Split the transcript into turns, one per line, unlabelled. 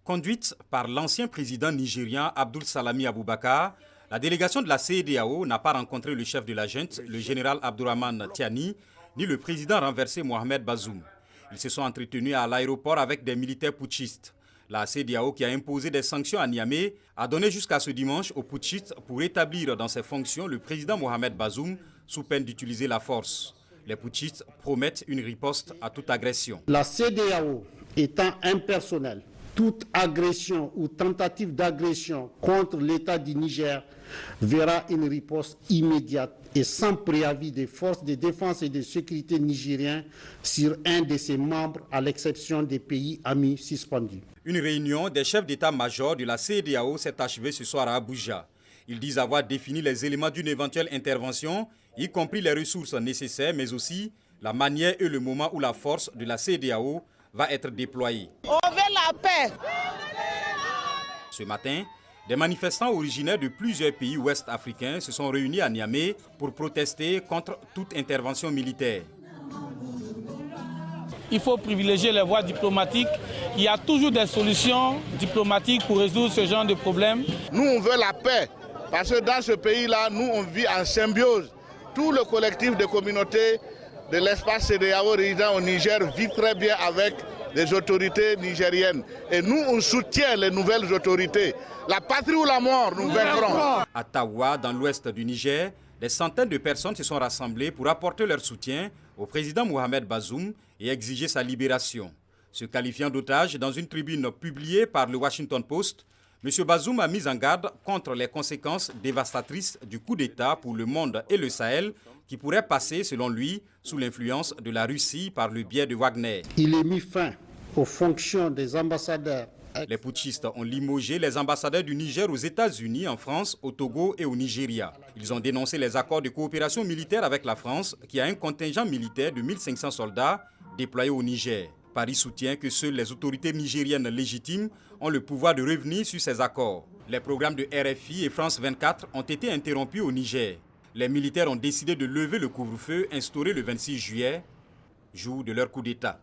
Conduite par l'ancien président nigérian Abdul Salami Abubakar, la délégation de la CEDEAO n'a pas rencontré le chef de la junte, le général Abdourahmane Tiani, ni le président renversé Mohamed Bazoum. Ils se sont entretenus à l'aéroport avec des militaires putschistes. La CEDEAO, qui a imposé des sanctions à Niamey, a donné jusqu'à ce dimanche aux putschistes pour rétablir dans ses fonctions le président Mohamed Bazoum sous peine d'utiliser la force. Les putschistes promettent une riposte à toute agression.
La CEDEAO étant impersonnelle, toute agression ou tentative d'agression contre l'État du Niger verra une riposte immédiate et sans préavis des forces de défense et de sécurité nigériennes sur un de ses membres, à l'exception des pays amis suspendus.
Une réunion des chefs d'état-major de la CEDEAO s'est achevée ce soir à Abuja. Ils disent avoir défini les éléments d'une éventuelle intervention, y compris les ressources nécessaires, mais aussi la manière et le moment où la force de la CEDEAO va être déployée.
On veut la paix.
Ce matin, des manifestants originaires de plusieurs pays ouest-africains se sont réunis à Niamey pour protester contre toute intervention militaire.
Il faut privilégier les voies diplomatiques. Il y a toujours des solutions diplomatiques pour résoudre ce genre de problème.
Nous, on veut la paix, parce que dans ce pays-là, nous, on vit en symbiose. Tout le collectif de communautés de l'espace CEDEAO résident au Niger vit très bien avec les autorités nigériennes. Et nous, on soutient les nouvelles autorités. La patrie ou la mort, nous vaincrons.
À Tawa, dans l'ouest du Niger, des centaines de personnes se sont rassemblées pour apporter leur soutien au président Mohamed Bazoum et exiger sa libération. Se qualifiant d'otage dans une tribune publiée par le Washington Post, M. Bazoum a mis en garde contre les conséquences dévastatrices du coup d'État pour le monde et le Sahel qui pourrait passer, selon lui, sous l'influence de la Russie par le biais de Wagner.
Il est mis fin aux fonctions des ambassadeurs.
Les putschistes ont limogé les ambassadeurs du Niger aux États-Unis, en France, au Togo et au Nigeria. Ils ont dénoncé les accords de coopération militaire avec la France, qui a un contingent militaire de 1500 soldats déployés au Niger. Paris soutient que seules les autorités nigériennes légitimes ont le pouvoir de revenir sur ces accords. Les programmes de RFI et France 24 ont été interrompus au Niger. Les militaires ont décidé de lever le couvre-feu instauré le 26 juillet, jour de leur coup d'État.